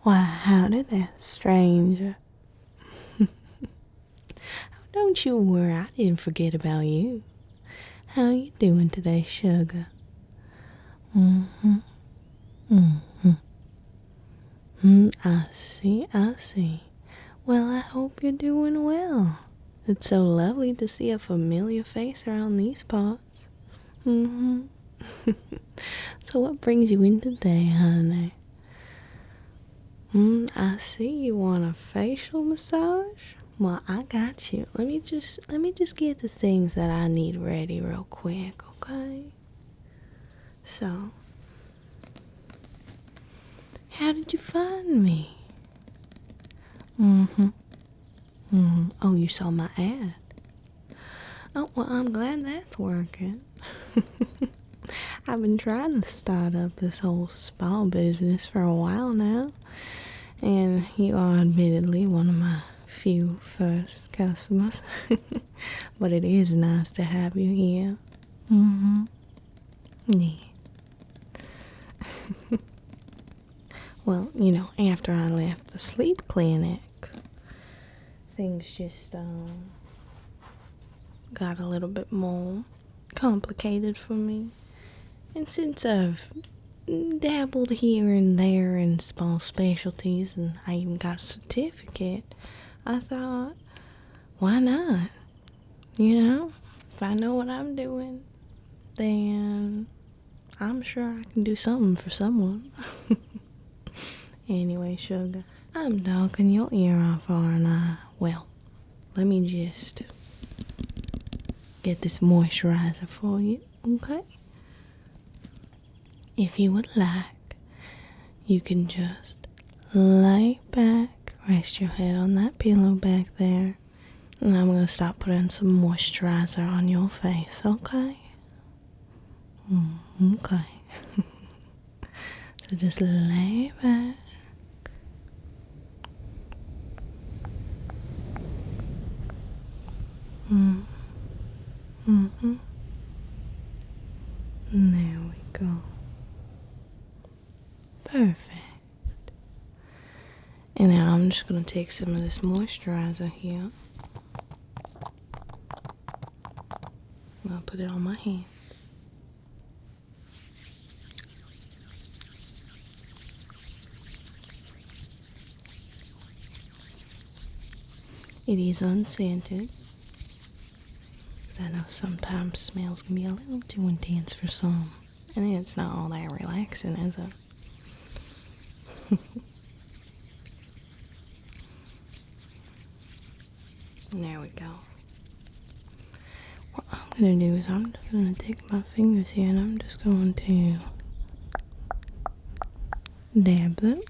Why, howdy there, stranger. Don't you worry, I didn't forget about you. How you doing today, sugar? I see. Well, I hope you're doing well. It's so lovely to see a familiar face around these parts. So what brings you in today, honey? I see you want a facial massage. Well, I got you. Let me just get the things that I need ready real quick, okay? So, how did you find me? Oh, you saw my ad. Oh, well, I'm glad that's working. I've been trying to start up this whole spa business for a while now, and you are admittedly one of my few first customers. But it is nice to have you here. Yeah. Well, after I left the sleep clinic, things just got a little bit more complicated for me. And since I've dabbled here and there in spa specialties, and I even got a certificate, I thought, why not? If I know what I'm doing, then I'm sure I can do something for someone. Anyway, sugar, I'm talking your ear off, aren't I? Well, let me just get this moisturizer for you, okay? If you would like, you can just lay back, rest your head on that pillow back there, and I'm going to start putting some moisturizer on your face, okay? Okay. So just lay back. There we go. Perfect. And now I'm just going to take some of this moisturizer here. I'll put it on my hand. It is unscented, because I know sometimes smells can be a little too intense for some. And then it's not all that relaxing, is it? There we go. What I'm going to do is I'm just going to take my fingers here and I'm just going to dab them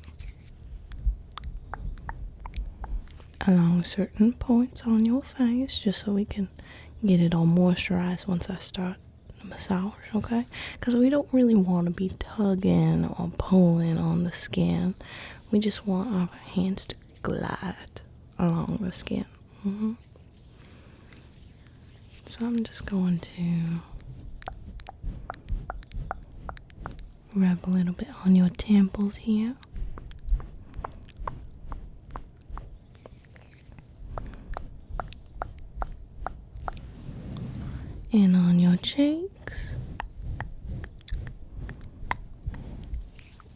along certain points on your face, just so we can get it all moisturized once I start the massage, okay? Because we don't really want to be tugging or pulling on the skin. We just want our hands to glide along the skin. So I'm just going to rub a little bit on your temples here. And on your cheeks.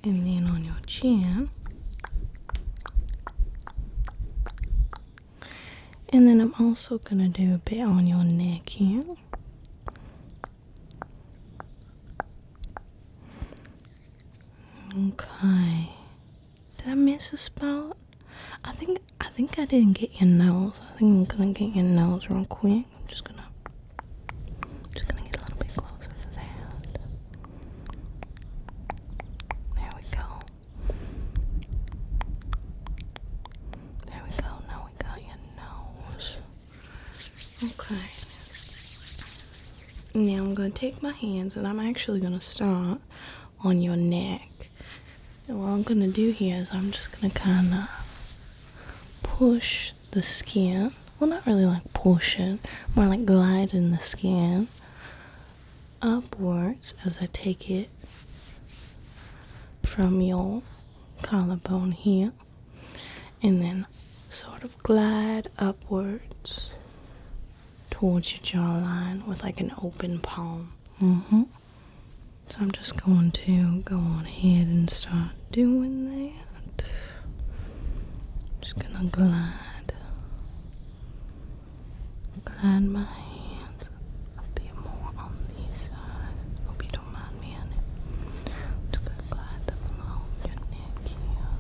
And then on your chin. And then I'm also going to do a bit on your neck here. Okay. Did I miss a spot? I think I didn't get your nose. I think I'm going to get your nose real quick. I'm just going to get a little bit closer to that. There we go. There we go. Now we got your nose. Okay. Now I'm going to take my hands and I'm actually going to start on your neck. And what I'm going to do here is I'm just going to kind of push the skin. Well, not really like pushing, more like gliding the skin upwards as I take it from your collarbone here, and then sort of glide upwards towards your jawline with like an open palm. So I'm just going to go on ahead and start doing that. Just gonna glide my hands a bit more on this side. Hope you don't mind me on it. Just gonna glide them along your neck here.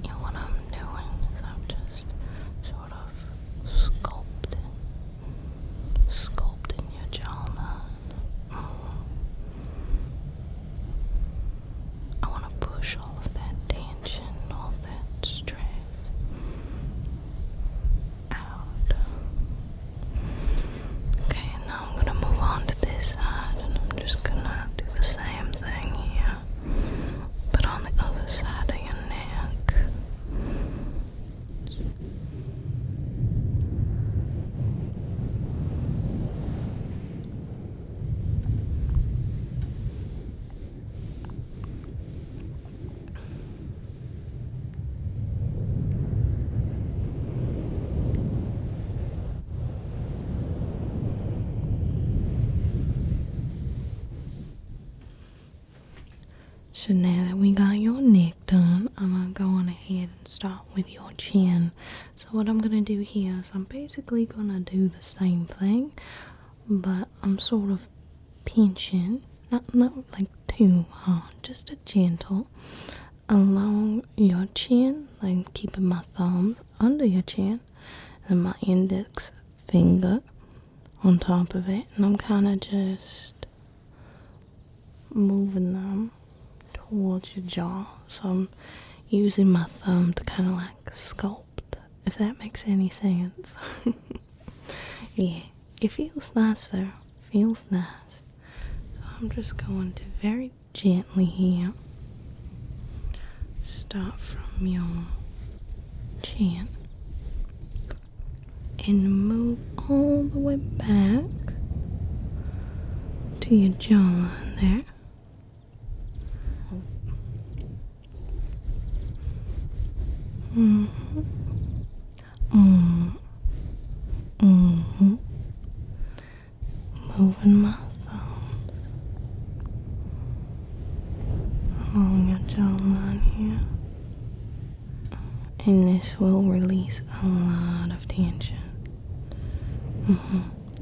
And what I'm doing is I'm just sort of sculpting your jawline. I want to push all of that tension, all that stress out. Okay, now I'm going to move on to this side, and I'm just going to do the same thing here, but on the other side of your neck. So now that we got your neck done, I'm going to go on ahead and start with your chin. So what I'm going to do here is I'm basically going to do the same thing, but I'm sort of pinching, not like too hard, just a gentle, along your chin, like keeping my thumbs under your chin and my index finger on top of it, and I'm kind of just moving them towards your jaw. So I'm using my thumb to kind of like sculpt, if that makes any sense. Yeah, it feels nice though. Feels nice. So I'm just going to very gently here start from your chin and move all the way back to your jawline there. Moving my thumb along your jawline here, and this will release a lot of tension.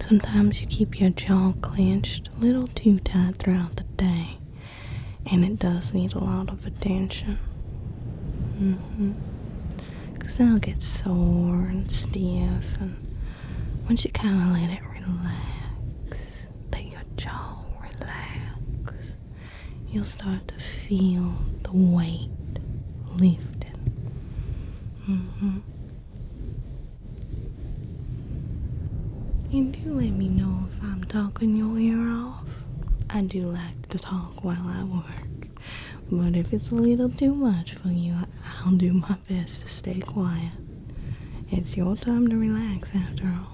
Sometimes you keep your jaw clenched a little too tight throughout the day, and it does need a lot of attention. Because then it'll get sore and stiff, and once you kind of let it relax, let your jaw relax, you'll start to feel the weight lifting. And do let me know if I'm talking your ear off. I do like to talk while I work, but if it's a little too much for you, I'll do my best to stay quiet. It's your time to relax after all.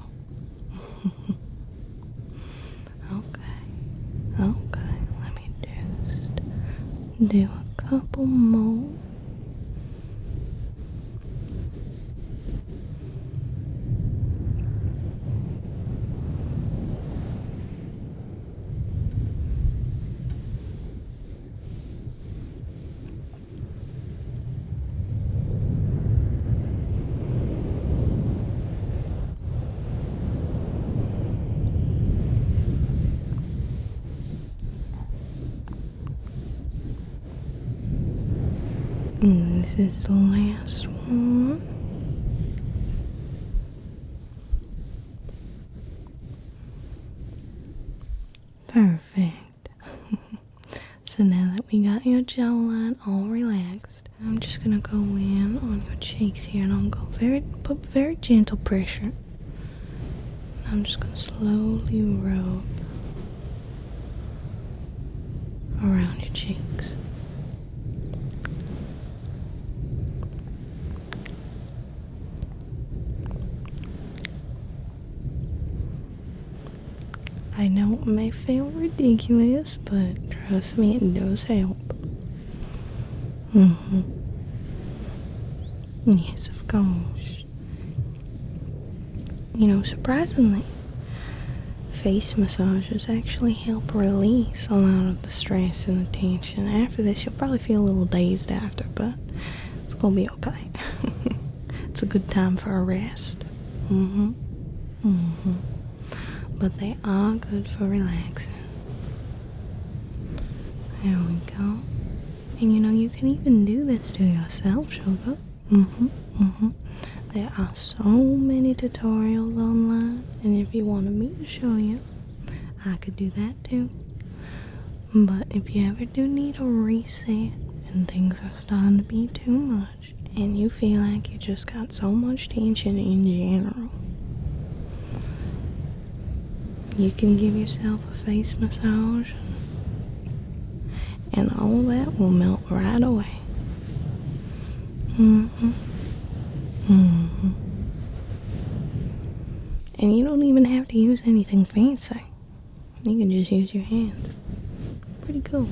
Okay, let me just do a couple more. And this is the last one. Perfect. So now that we got your jawline all relaxed, I'm just gonna go in on your cheeks here, and I'm gonna put very gentle pressure. I'm just gonna slowly rub around your cheeks. I know it may feel ridiculous, but trust me, it does help. Mm-hmm. Yes, of course. You know, surprisingly, face massages actually help release a lot of the stress and the tension. After this, you'll probably feel a little dazed after, but it's gonna be okay. It's a good time for a rest. Mm-hmm. Mm-hmm. But they are good for relaxing. There we go. And you know, you can even do this to yourself, sugar. Mm-hmm. Mm-hmm. There are so many tutorials online, and if you wanted me to show you, I could do that too. But if you ever do need a reset and things are starting to be too much, and you feel like you just got so much tension in general, you can give yourself a face massage, and all that will melt right away. Mm-hmm. Mm-hmm. And you don't even have to use anything fancy. You can just use your hands. Pretty cool.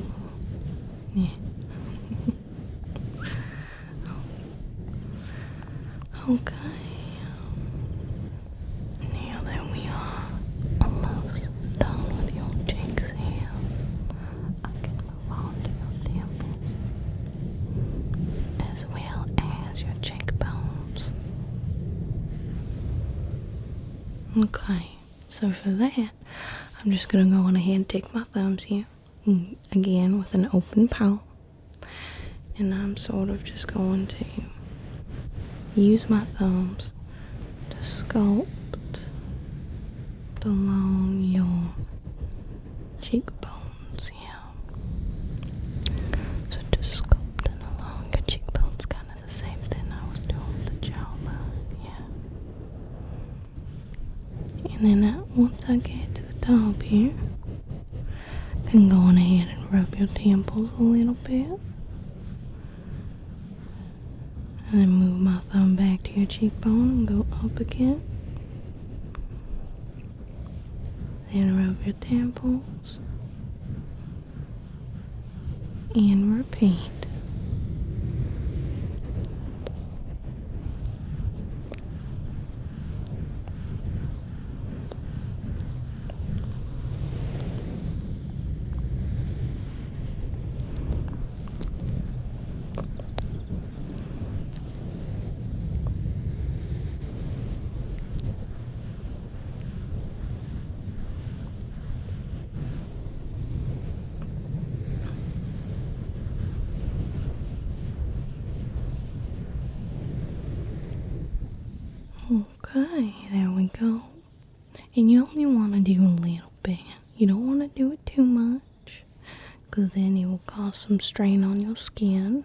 Yeah. Okay. Now that we are almost done with your cheeks here, I can move on to your temples, as well as your cheekbones. Okay, so for that, I'm just going to go on ahead and take my thumbs here, again with an open palm, and I'm sort of just going to use my thumbs to sculpt along your cheekbones here. So just sculpting along your cheekbones, kind of the same thing I was doing with the jawline, yeah. And then once I get to the top here, I can go on ahead and rub your temples a little bit. And then move my thumb back to your cheekbone and go up again. Then rub your temples. And repeat. Okay, there we go. And you only want to do a little bit. You don't want to do it too much, because then it will cause some strain on your skin.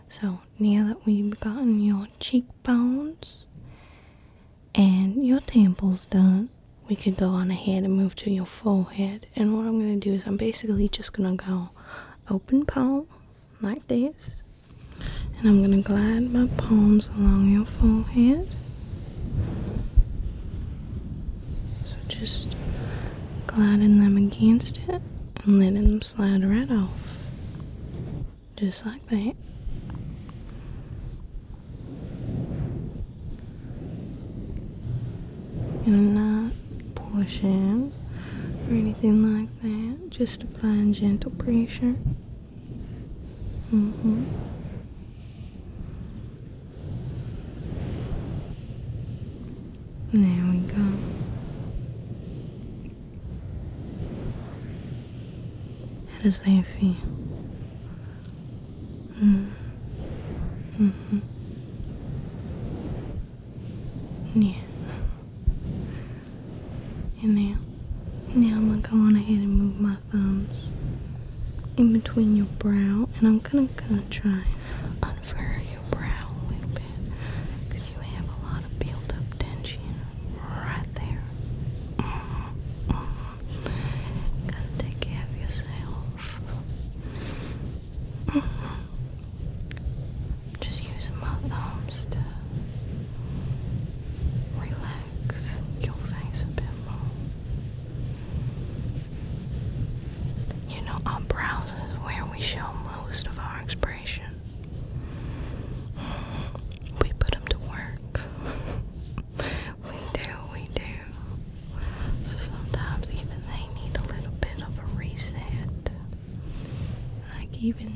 So now that we've gotten your cheekbones and your temples done, we could go on ahead and move to your forehead. And what I'm going to do is I'm basically just going to go open palm like this. And I'm going to glide my palms along your forehead. So just gliding them against it and letting them slide right off. Just like that. And I'm not pushing or anything like that. Just applying gentle pressure. There we go. How does that feel? Yeah. And now I'm gonna go on ahead and move my thumbs in between your brow, and I'm gonna try and unfurl your brow a little bit, because you have a lot of built up tension right there. Gotta take care of yourself. Just using my thumbs to relax your face a bit more. You know, our brows is where we show most of our expression.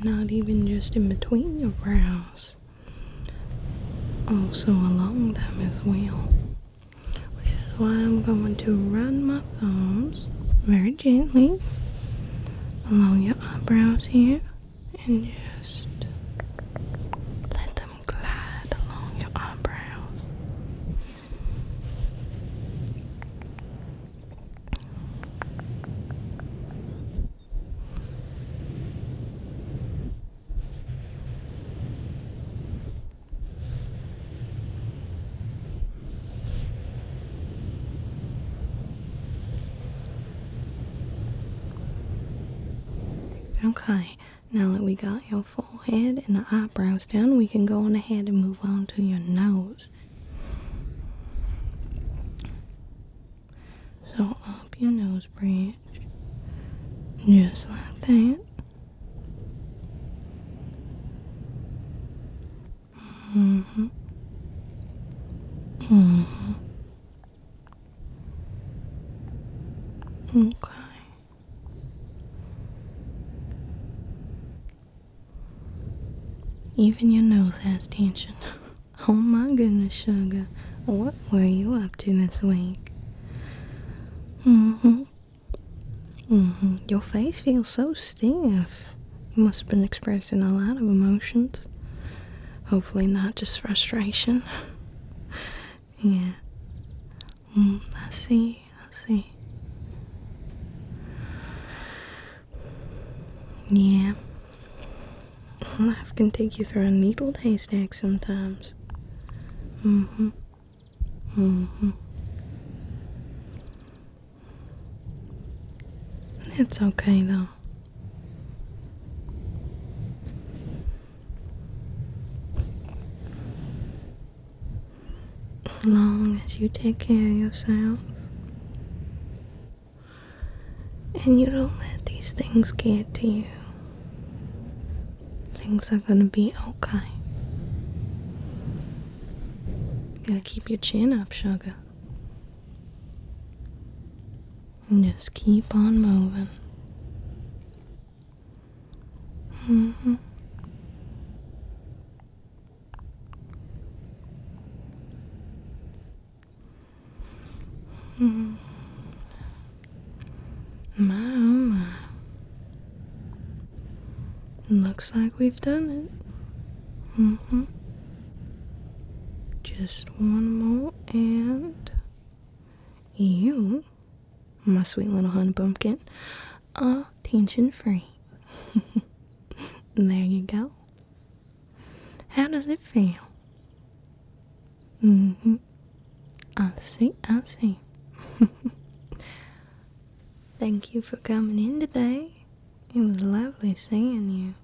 not even just in between your brows, also along them as well. Which is why I'm going to run my thumbs very gently along your eyebrows here and just let them glide along your eyebrows. Okay, now that we got your forehead and the eyebrows done, we can go on ahead and move on to your nose. So up your nose bridge, just like that. Okay. Even your nose has tension. Oh my goodness, sugar. What were you up to this week? Your face feels so stiff. You must have been expressing a lot of emotions. Hopefully not just frustration. Yeah. I see. Yeah. Life can take you through a needle haystack sometimes. It's okay though. As long as you take care of yourself and you don't let these things get to you, things are gonna be okay. You gotta keep your chin up, sugar. And just keep on moving. My oh my. Looks like we've done it. Just one more and you, my sweet little honey pumpkin, are tension free. There you go. How does it feel? I see. Thank you for coming in today. It was lovely seeing you.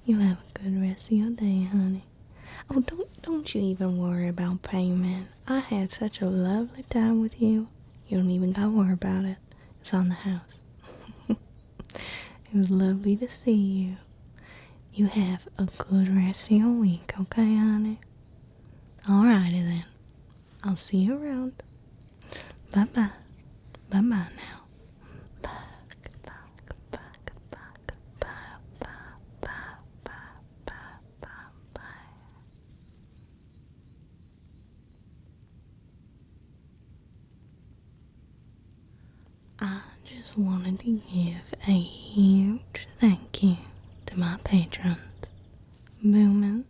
You have a good rest of your day, honey. Oh, don't you even worry about payment. I had such a lovely time with you. You don't even gotta worry about it. It's on the house. It was lovely to see you. You have a good rest of your week, okay, honey? Alrighty then. I'll see you around. Bye-bye. Bye-bye now. I just wanted to give a huge thank you to my patrons, Boomin,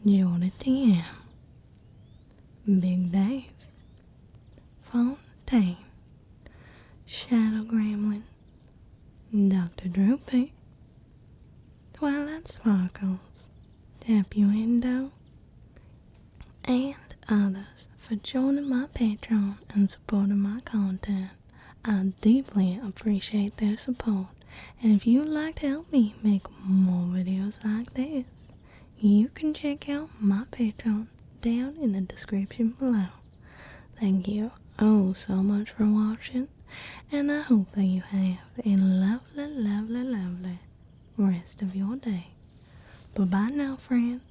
Jordan TM, Big Dave, Fontaine, Shadow Gremlin, Dr. Droopy, Twilight Sparkles, Tappy Window, and others for joining my Patreon and supporting my content. I deeply appreciate their support, and if you'd like to help me make more videos like this, you can check out my Patreon down in the description below. Thank you oh so much for watching, and I hope that you have a lovely rest of your day. Bye bye now, friends.